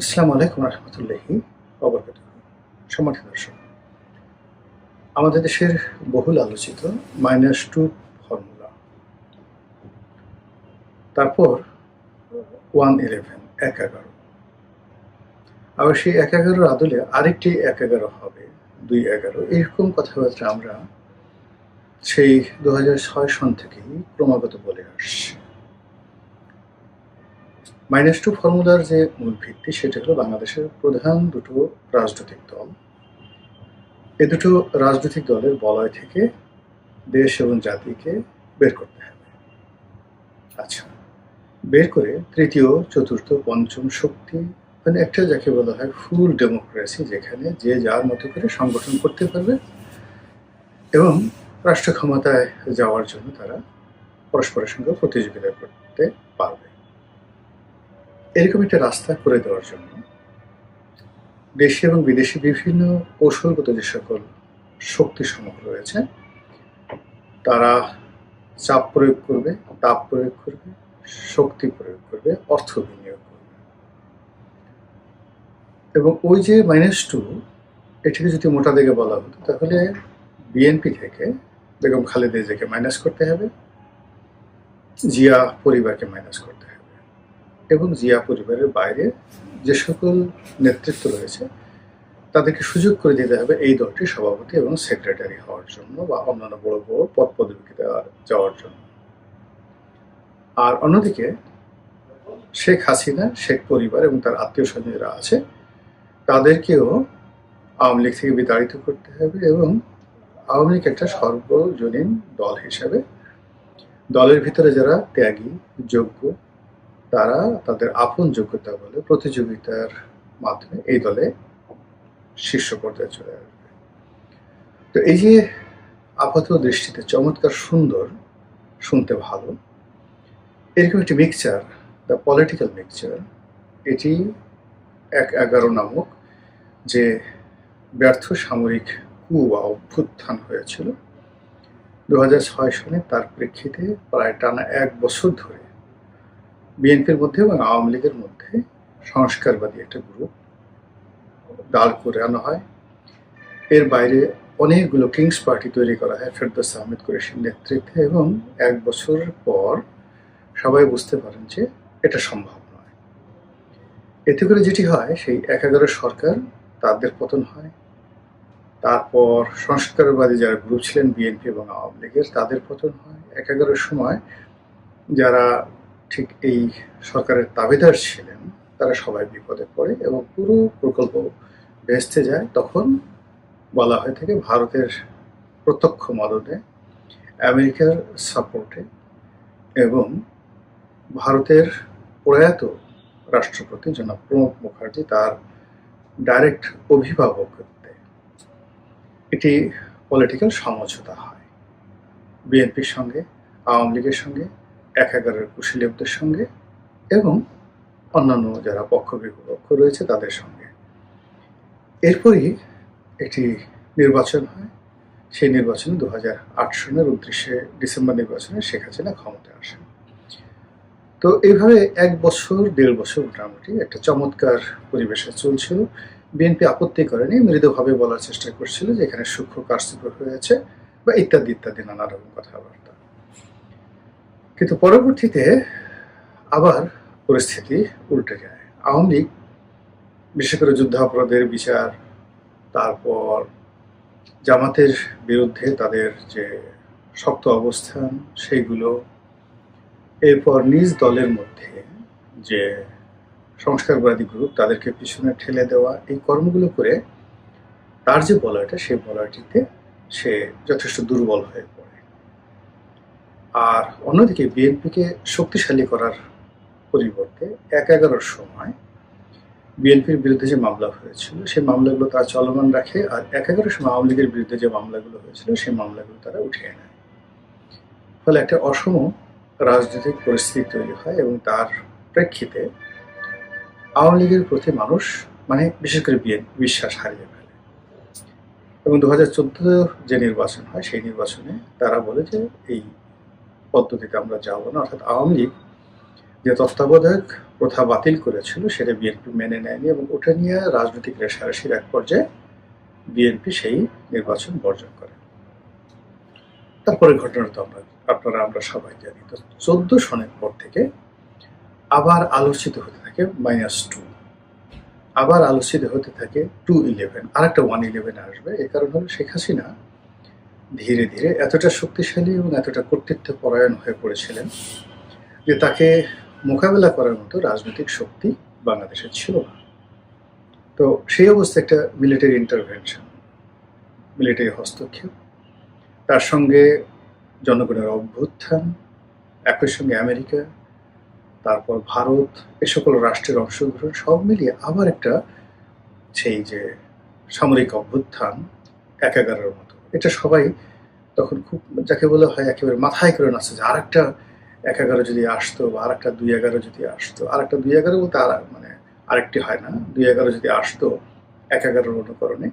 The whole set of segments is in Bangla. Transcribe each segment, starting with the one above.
আসসালামু আলাইকুম রহমতুল্লাহি ওয়া বারাকাতুহু। সম্মানিত দর্শক, আমাদের দেশের বহুল আলোচিত -2 ফর্মুলা, তারপর 111 111, আবার সেই 111 আদলে আরেকটি 111 হবে 211, এরকম কথাবার্তা আমরা সেই 2006 সন থেকেই ক্রমাগত বলে আসছি। -2 ফর্মুলার যে মূল ভিত্তি সেটা হলো বাংলাদেশের প্রধান দুটো রাজনৈতিক দল। এ দুটো রাজনৈতিক দলের বলয় থেকে দেশ এবং জাতিকে বের করতে হবে। আচ্ছা, বের করে তৃতীয়, চতুর্থ, পঞ্চম শক্তি, মানে একটা যাকে বলা হয় ফুল ডেমোক্রেসি, যেখানে যে যার মতো করে সংগঠন করতে পারবে এবং রাষ্ট্র ক্ষমতায় যাওয়ার জন্য তারা পরস্পরের সঙ্গে প্রতিযোগিতা করতে পারবে, এরকম একটা রাস্তা করে দেওয়ার জন্য দেশি এবং বিদেশি বিভিন্ন কৌশলগত যে সকল শক্তিসমূহ রয়েছে তারা চাপ প্রয়োগ করবে, তাপ প্রয়োগ করবে, শক্তি প্রয়োগ করবে, অর্থ বিনিয়োগ করবে। এবং ওই যে -2, এটিকে যদি মোটা দাগে বলা হতো তাহলে বিএনপি থেকে বেগম খালেদা জিয়াকে মাইনাস করতে হবে, জিয়া পরিবারকে মাইনাস করতে হবে এবং জিয়া পরিবারের বাইরে যে সকল নেতৃত্ব রয়েছে তাদেরকে সুযোগ করে দিতে হবে এই দলটির সভাপতি এবং সেক্রেটারি হওয়ার জন্য বা অন্যান্য বড় বড় পদ পদবিতে যাওয়ার জন্য। আর অন্যদিকে শেখ হাসিনা, শেখ পরিবার এবং তার আত্মীয় স্বজন যারা আছে তাদেরকেও আওয়ামী লীগ থেকে বিতাড়িত করতে হবে এবং আওয়ামী লীগ একটা সর্বজনীন দল হিসাবে দলের ভিতরে যারা ত্যাগী, যোগ্য, তারা তাদের আপন যোগ্যতা বলে প্রতিযোগিতার মাধ্যমে এই দলে শীর্ষ পর্যায়ে চলে আসবে। তো এই যে আপাত দৃষ্টিতে চমৎকার সুন্দর, শুনতে ভালো, এরকম একটি মিক্সচার, দ্য পলিটিক্যাল মিক্সচার, এটি 111 নামক যে ব্যর্থ সামরিক কু বা অভ্যুত্থান হয়েছিল 2006 সনে, তার প্রেক্ষিতে প্রায় টানা 1 বছর ধরে বিএনপির মধ্যে এবং আওয়ামী লীগের মধ্যে সংস্কারবাদী একটা গ্রুপ দাঁড় করে আনা হয়। এর বাইরে অনেকগুলো কিংস পার্টি তৈরি করা হয় ফেরদৌস আহমেদ কুরেশির নেতৃত্বে এবং 1 বছর পর সবাই বুঝতে পারেন যে এটা সম্ভব নয়। এতে করে যেটি হয়, সেই 111 সরকার, তাদের পতন হয়। তারপর সংস্কারবাদী যারা গ্রুপ ছিলেন বিএনপি এবং আওয়ামী লীগের, তাদের পতন হয়। 111 সময় যারা ঠিক এই সরকারের দাবিদার ছিলেন তারা সবাই বিপদে পড়ে এবং পুরো প্রকল্প ভেস্তে যায়। তখন বলা হয়ে থাকে ভারতের প্রত্যক্ষ মদদে, আমেরিকার সাপোর্টে এবং ভারতের প্রয়াত রাষ্ট্রপতি জনাব প্রণব মুখার্জি তার ডাইরেক্ট অভিভাবকত্বে এটি পলিটিক্যাল সমঝোতা হয় বিএনপির সঙ্গে, আওয়ামী লীগের সঙ্গে, 111 কুশলীদের সঙ্গে এবং অন্যান্য যারা পক্ষ বিপক্ষ রয়েছে তাদের সঙ্গে। এরপরই একটি নির্বাচন হয়। সেই নির্বাচনে 2008 সনের 29শে ডিসেম্বর নির্বাচনে শেখ হাসিনা ক্ষমতায় আসেন। তো এইভাবে 1 বছর 1.5 বছর মোটামুটি একটা চমৎকার পরিবেশে চলছিল। বিএনপি আপত্তি করেনি, মৃদুভাবে বলার চেষ্টা করছিল যে এখানে সূক্ষ্ম কারচুপি হয়েছে বা ইত্যাদি ইত্যাদি নানা রকম কথাবার্তা। কিন্তু পরবর্তীতে আবার পরিস্থিতি উল্টে যায়। আওয়ামী লীগ বিশেষ করে যুদ্ধাপরাধের বিচার, তারপর জামাতের বিরুদ্ধে তাদের যে শক্ত অবস্থান সেইগুলো, এরপর নিজ দলের মধ্যে যে সংস্কারবাদী গ্রুপ তাদেরকে পিছনে ঠেলে দেওয়া, এই কর্মগুলো করে তার যে বলয়টা, সেই বলয়টিতে সে যথেষ্ট দুর্বল হয়ে পড়ে। আর অন্যদিকে বিএনপিকে শক্তিশালী করার পরিবর্তে 111 সময় বিএনপির বিরুদ্ধে যে মামলা হয়েছিল সেই মামলাগুলো তারা চলমান রাখে, আর 111 সময় আওয়ামী লীগের বিরুদ্ধে যে মামলাগুলো হয়েছিল সেই মামলাগুলো তারা উঠিয়ে নেয়। ফলে একটা অসম রাজনৈতিক পরিস্থিতি তৈরি হয় এবং তার প্রেক্ষিতে আওয়ামী লীগের প্রতি মানুষ, মানে বিশেষ করে বিএনপি, বিশ্বাস হারিয়ে ফেলে এবং 2014 যে নির্বাচন হয় সেই নির্বাচনে তারা বলে যে এই পদ্ধতিতে আমরা যাব না, অর্থাৎ আওয়ামী লীগ যে তত্ত্বাবধায়ক প্রথা বাতিল করেছিল সেটা বিএনপি মেনে নেয়নি এবং ওটা নিয়ে রাজনৈতিক রেষারেষির এক পর্যায়ে বিএনপি সেই নির্বাচন বর্জন করে। তারপরে ঘটনা তো আমরা সবাই জানি। তো 14 সনের পর থেকে আবার আলোচিত হতে থাকে -2, আবার আলোচিত হতে থাকে 211, আরেকটা 111 আসবে। এই কারণ হলো শেখ হাসিনা ধীরে ধীরে এতটা শক্তিশালী এবং এতটা কর্তৃত্ব পরায়ণ হয়ে পড়েছিলেন যে তাকে মোকাবেলা করার মতো রাজনৈতিক শক্তি বাংলাদেশে ছিল না। তো সেই অবস্থায় একটা মিলিটারি ইন্টারভেনশন, মিলিটারি হস্তক্ষেপ, তার সঙ্গে জনগণের অভ্যুত্থান, একই সঙ্গে আমেরিকা, তারপর ভারত, এ সকল রাষ্ট্রের অংশগ্রহণ সব মিলিয়ে আবার একটা সেই যে সামরিক অভ্যুত্থান 11-এর মতো, এটা সবাই তখন খুব যাকে বলা হয় একেবারে মাথায় করে নাচছে যে আর একটা 11 যদি আসতো বা আর একটা 2-11 যদি আসতো, আর একটা 2-11 বলতে আর মানে আরেকটি হয় না, 2-11 যদি আসতো 11-এর অনুকরণে,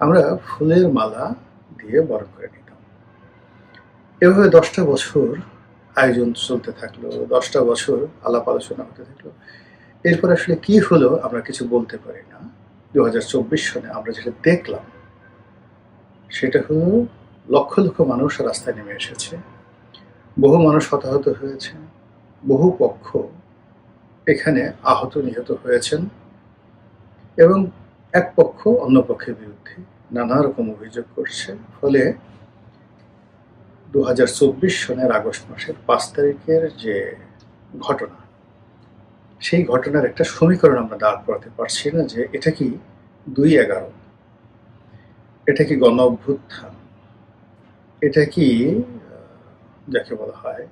আমরা ফুলের মালা দিয়ে বরণ করে নিতাম। এভাবে 10টা বছর আয়োজন চলতে থাকলো, 10টা বছর আলাপ আলোচনা হতে থাকলো। এরপর আসলে কি হলো আমরা কিছু বলতে পারি না। 2024 সনে আমরা যেটা দেখলাম সেটা হলো লক্ষ লক্ষ মানুষ রাস্তায় নেমে এসেছে, বহু মানুষ হতাহত হয়েছে, বহু পক্ষ এখানে আহত নিহত হয়েছেন এবং এক পক্ষ অন্য পক্ষের বিরুদ্ধে নানা রকম অভিযোগ করছে। ফলে 2024 সনের আগস্ট মাসের 5 তারিখের যে ঘটনা, সেই ঘটনার একটা সমীকরণ আমরা দাঁড় করাতে পারছি না যে এটা কি 2-11, এটা কি গণ অভ্যুত্থান, এটা কি যাকে বলা হয়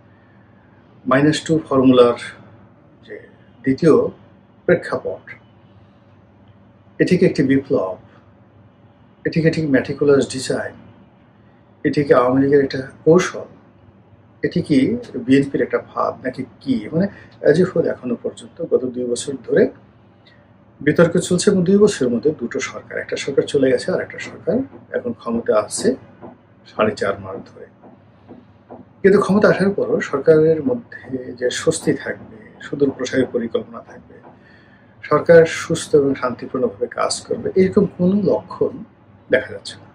-2 ফর্মুলার যে দ্বিতীয় প্রেক্ষাপট, এটিকে একটি বিপ্লব, এটিকে একটি ম্যাটিকুলাস ডিজাইন, এটিকে আওয়ামী লীগের একটা কৌশল, এটি কি বিএনপির একটা ভাব নাকি কি? মানে হল এখনো পর্যন্ত গত 2 বছর ধরে বিতর্ক চলছে এবং 2 বছরের মধ্যে দুটো সরকার, একটা সরকার চলে গেছে আর একটা সরকার এখন ক্ষমতা আছে 4.5 মাস ধরে। কিন্তু ক্ষমতা আসার পরও সরকারের মধ্যে যে স্বস্তি থাকবে, সুদূর প্রসারী পরিকল্পনা থাকবে, সরকার সুস্থ এবং শান্তিপূর্ণভাবে কাজ করবে, এরকম কোনো লক্ষণ দেখা যাচ্ছে না।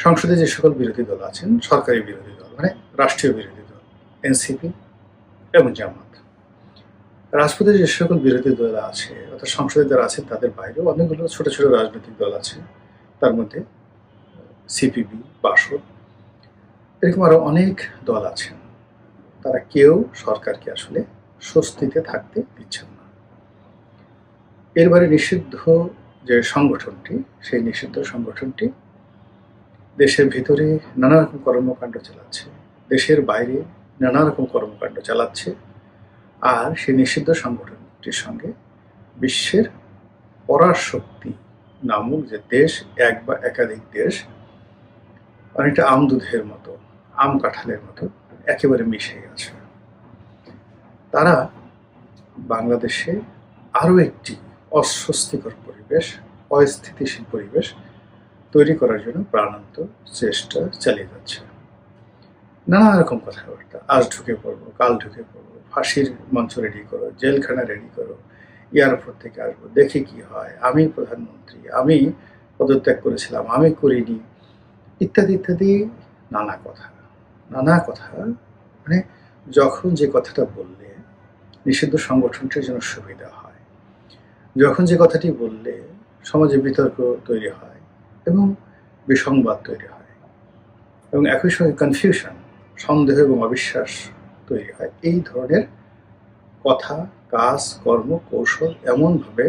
সংসদে যে সকল বিরোধী দল আছেন, সরকারি বিরোধী দল মানে রাষ্ট্রীয় বিরোধী দল, এনসিপি এবং জামাত, রাজপথে যে সকল বিরোধী দল আছে অর্থাৎ সংসদে যারা আছেন তাদের বাইরেও অনেকগুলো ছোট ছোট রাজনৈতিক দল আছে, তার মধ্যে সিপিবি, বাসদ, এরকম আরো অনেক দল আছেন। তারা কেউ সরকারকে আসলে স্বস্তিতে থাকতে দিচ্ছেন না। এরবারে নিষিদ্ধ যে সংগঠনটি, সেই নিষিদ্ধ সংগঠনটি দেশের ভিতরে নানা রকম কর্মকাণ্ড চালাচ্ছে, দেশের বাইরে নানা রকম কর্মকাণ্ড চালাচ্ছে, আর সেই নিষিদ্ধ সংগঠনটির সঙ্গে বিশ্বের পরাশক্তি নামক যে দেশ, এক বা একাধিক দেশ, অনেকটা আম দুধের মতো, আম কাঁঠালের মতো একেবারে মিশে গেছে। তারা বাংলাদেশে আরো একটি অস্বস্তিকর পরিবেশ, অস্থিতিশীল পরিবেশ তৈরি করার জন্য প্রাণান্ত চেষ্টা চালিয়ে যাচ্ছে। নানা রকম কথাবার্তা, আজ ঢুকে পড়বো, কাল ঢুকে পড়বো, ফাঁসির মঞ্চ রেডি করো, জেলখানা রেডি করো, এয়ারপোর্ট থেকে আসবো, দেখি কি হয়, আমি প্রধানমন্ত্রী, আমি পদত্যাগ করেছিলাম, আমি করিনি, ইত্যাদি ইত্যাদি নানা কথা। নানা কথা মানে যখন যে কথাটা বললে নিষিদ্ধ সংগঠনটির জন্য সুবিধা হয়, যখন যে কথাটি বললে সমাজে বিতর্ক তৈরি হয় এবং বিসংবাদ তৈরি হয় এবং একই সঙ্গে কনফিউশন, সন্দেহ এবং অবিশ্বাস তৈরি হয়, এই ধরনের কথা, কাজ, কর্ম, কৌশল এমনভাবে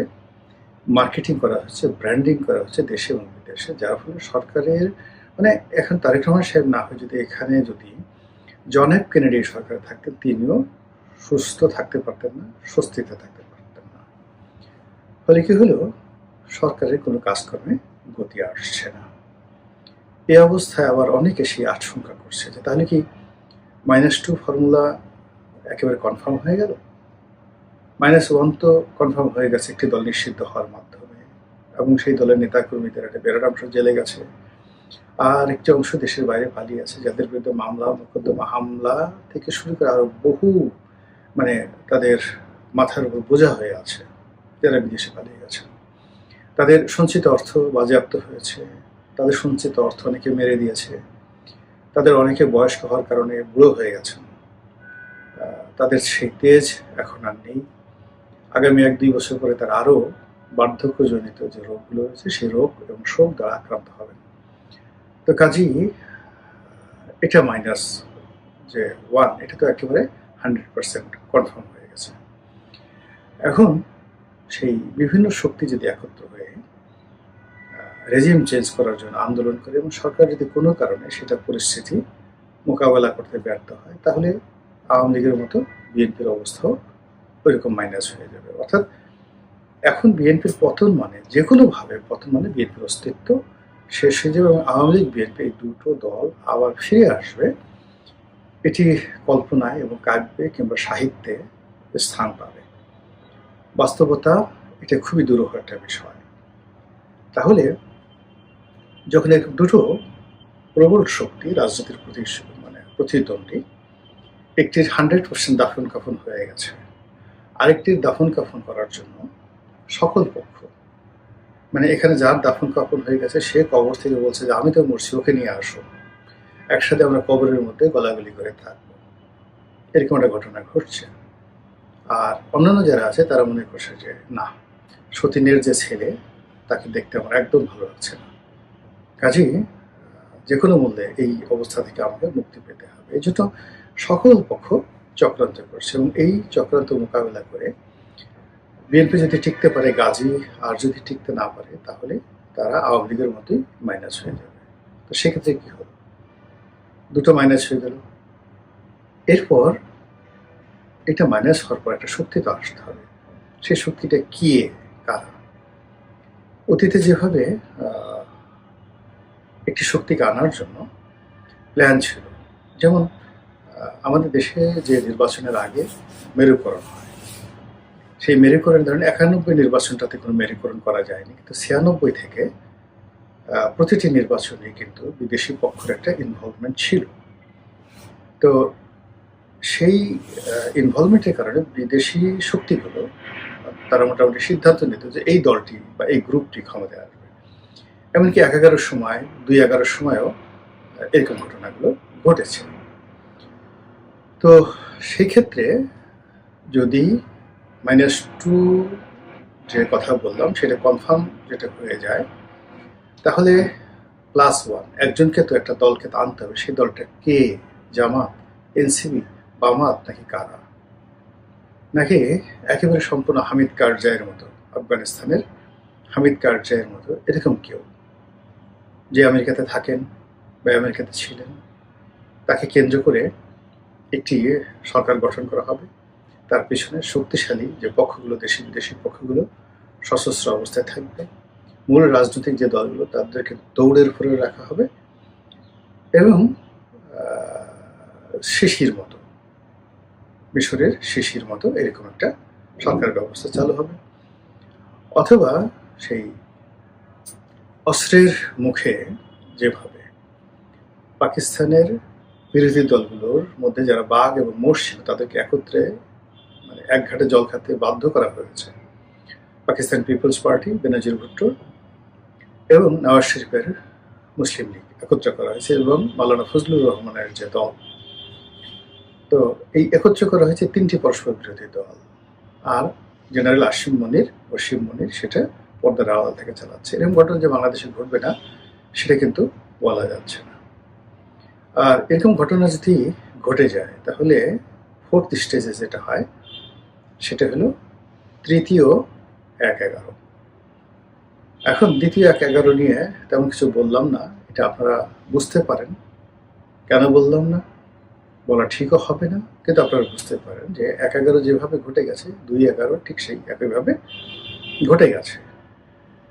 মার্কেটিং করা হচ্ছে, ব্র্যান্ডিং করা হচ্ছে দেশে এবং বিদেশে, যার ফলে সরকারের মানে এখন তারেক রহমান সাহেব না হয় যদি এখানে যদি জন এফ কেনেডি সরকার থাকতেন, তিনিও সুস্থ থাকতে পারতেন না, স্বস্তিতে থাকতে পারতেন না। ফলে কি হলো, সরকারের কোনো কাজকর্মে গতি আসছে না। এই অবস্থায় আবার অনেকে সেই আশঙ্কা করছে যে তাহলে কি -2 ফর্মুলা একেবারে কনফার্ম হয়ে গেল? -1 তো কনফার্ম হয়ে গেছে একটি দল নিষিদ্ধ হওয়ার মাধ্যমে এবং সেই দলের নেতাকর্মীদের একটা বিরাট অংশ জেলে গেছে, আর একটি অংশ দেশের বাইরে পালিয়ে আছে, যাদের বিরুদ্ধে মামলা, মোকদ্দমা, হামলা থেকে শুরু করে আরো বহু মানে তাদের মাথার উপর বোঝা হয়ে আছে, যারা বিদেশে পালিয়ে গেছে। তাদের সঞ্চিত অর্থ বাজেয়াপ্ত হয়েছে, তাদের সঞ্চিত অর্থ অনেকে মেরে দিয়েছে, তাদের অনেকে বয়স্ক হওয়ার কারণে বুড়ো হয়ে গেছেন, তাদের সেই তেজ এখন আর নেই। আগামী 1-2 বছর পরে তারা আরও বার্ধক্যজনিত যে রোগগুলো রয়েছে সেই রোগ এবং শোক দ্বারা আক্রান্ত হবেন। তো কাজেই এটা মাইনাস যে 1, এটা তো একেবারে 100% কনফার্ম হয়ে গেছে। এখন সেই বিভিন্ন শক্তি যদি একত্র হয়ে রেজিম চেঞ্জ করার জন্য আন্দোলন করে এবং সরকার যদি কোনো কারণে সেটা পরিস্থিতি মোকাবেলা করতে ব্যর্থ হয়, তাহলে আওয়ামী লীগের মতো বিএনপির অবস্থাও ওইরকম মাইনাস হয়ে যাবে। অর্থাৎ এখন বিএনপির পতন মানে যে কোনোভাবে পতন মানে বিএনপির অস্তিত্ব শেষ হয়ে যাবে এবং আওয়ামী লীগ বিএনপি এই দুটো দল আবার ফিরে আসবে, এটি কল্পনায় এবং কাব্যে কিংবা সাহিত্যে স্থান পাবে। বাস্তবতা এটা খুবই দুরূহ একটা বিষয়। তাহলে যখন দুটো প্রবল শক্তি রাজনীতির প্রতি প্রতিদ্বন্দ্বী, একটির 100% দাফন কাফন হয়ে গেছে, আরেকটির দাফন কাফন করার জন্য সকল পক্ষ, মানে এখানে যার দাফন কাফন হয়ে গেছে সে কবর থেকে বলছে যে আমি তো মরছি, ওকে নিয়ে আসো, একসাথে আমরা কবরের মধ্যে গলাগলি করে থাকবো, এরকম একটা ঘটনা ঘটছে। আর অন্যান্য যারা আছে তারা মনে করছে যে না, সতীনের যে ছেলে তাকে দেখতে আমার একদম ভালো লাগছে না, কাজেই যে কোনো মূল্যে এই অবস্থা থেকে আমাকে মুক্তি পেতে হবে। এই জন্য সকল পক্ষ চক্রান্ত করছে এবং এই চক্রান্ত মোকাবেলা করে বিএনপি যদি টিকতে পারে গাজী, আর যদি টিকতে না পারে তাহলে তারা আওয়ামী লীগের মতোই মাইনাস হয়ে যাবে। তো সেক্ষেত্রে কি হলো, দুটো মাইনাস হয়ে গেল। এরপর এটা মাইনাস হওয়ার পর একটা শক্তি তো আসতে হবে। সেই শক্তিটা কি, কারা? অতীতে যেভাবে একটি শক্তিকে আনার জন্য প্ল্যান ছিল, যেমন আমাদের দেশে যে নির্বাচনের আগে মেরুকরণ হয়, সেই মেরুকরণ ধরেন 91 নির্বাচনটাতে কোনো মেরুকরণ করা যায়নি, কিন্তু 96 থেকে প্রতিটি নির্বাচনে কিন্তু বিদেশি পক্ষের একটা ইনভলভমেন্ট ছিল। তো সেই ইনভলভমেন্টের কারণে বিদেশি শক্তিগুলো তারা মোটামুটি সিদ্ধান্ত নিত যে এই দলটি বা এই গ্রুপটি ক্ষমতায় আসবে। এমনকি 11 সময় 2011 সময়ও এরকম ঘটনাগুলো ঘটেছে। তো সেই ক্ষেত্রে যদি -2 যে কথা বললাম সেটা কনফার্ম যেটা হয়ে যায়, তাহলে +1 একজনকে তো একটা দলকে তো আনতে হবে। সেই দলটা কে? জামাত, এনসিপি, বামাত নাকি কারা? নাকি একেবারে সম্পূর্ণ হামিদ কারজাইয়ের মতো, আফগানিস্তানের হামিদ কারজাইয়ের মতো এরকম কেউ যে আমেরিকাতে থাকেন বা আমেরিকাতে ছিলেন, তাকে কেন্দ্র করে একটি সরকার গঠন করা হবে। তার পেছনে শক্তিশালী যে পক্ষগুলো, দেশি বিদেশি পক্ষগুলো সশস্ত্র অবস্থায় থাকবে। মূল রাজনৈতিক যে দলগুলো তাদেরকে দৌড়ের উপরে রাখা হবে এবং শিশির মতো, মিশরের শিশির মতো এরকম একটা সরকার ব্যবস্থা চালু হবে। অথবা সেই অস্ত্রের মুখে যেভাবে পাকিস্তানের বিরোধী দলগুলোর মধ্যে যারা বাঘ এবং মোষ ছিল তাদেরকে একত্রে মানে এক ঘাটে জল খাতে বাধ্য করা হয়েছে, পাকিস্তান পিপলস পার্টি, বেনজির ভুট্টো এবং নওয়াজ শরীফের মুসলিম লীগ একত্র করা হয়েছে এবং মাওলানা ফজলুর রহমানের যে দল, তো এই একত্র করা হয়েছে 3টি পরস্পর বিরোধী দল। আর জেনারেল আসিম মনির, ওসিম মনির সেটা পর্দার আড়াল থেকে চালাচ্ছে। এরকম ঘটনা যে বাংলাদেশে ঘটবে না সেটা কিন্তু বলা যাচ্ছে না। আর এরকম ঘটনা যদি ঘটে যায় তাহলে 4th স্টেজে যেটা হয় সেটা হলো তৃতীয় 1-11। এখন দ্বিতীয় 1-11 নিয়ে তেমন কিছু বললাম না, এটা আপনারা বুঝতে পারেন। কেন বললাম না বলা ঠিকও হবে না, কিন্তু আপনারা বুঝতে পারেন যে 1-11 যেভাবে ঘটে গেছে 2-11 ঠিক সেই একইভাবে ঘটে গেছে।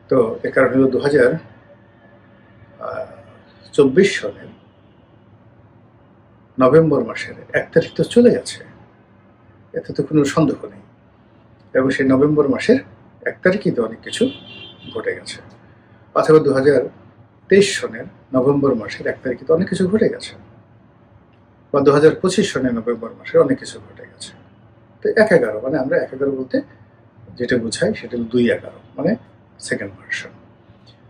তো এর কারণ হলো 2024 সনের নভেম্বর মাসের 1 তারিখ তো চলে গেছে, এতে তো কোনো সন্দেহ নেই। এবং সেই নভেম্বর মাসের 1 তারিখই তো অনেক কিছু ঘটে গেছে। অথবা 2023 সনের নভেম্বর মাসের 1 তারিখে তো অনেক কিছু ঘটে গেছে, বা 2025 সনের নভেম্বর মাসে অনেক কিছু ঘটে গেছে। তো 1-11 মানে আমরা 1-11 বলতে যেটা বোঝাই সেটা হলো 2-11 মানে সেকেন্ড ভার্সন।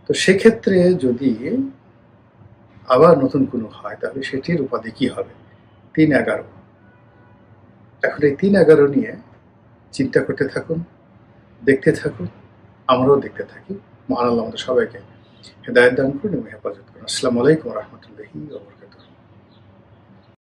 তো সেক্ষেত্রে যদি আবার নতুন কোনো হয় তাহলে সেটির উপাধি কি হবে? 3-11। এখন এই 3-11 নিয়ে চিন্তা করতে থাকুন, দেখতে থাকুন, আমরাও দেখতে থাকি। মহান আল্লাহ আমাদের সবাইকে হেদায়েত দান করুন এবং হেফাজত করুন। আসসালামু আলাইকুম ওয়া রাহমাতুল্লাহি ওয়া বারাকাতুহু।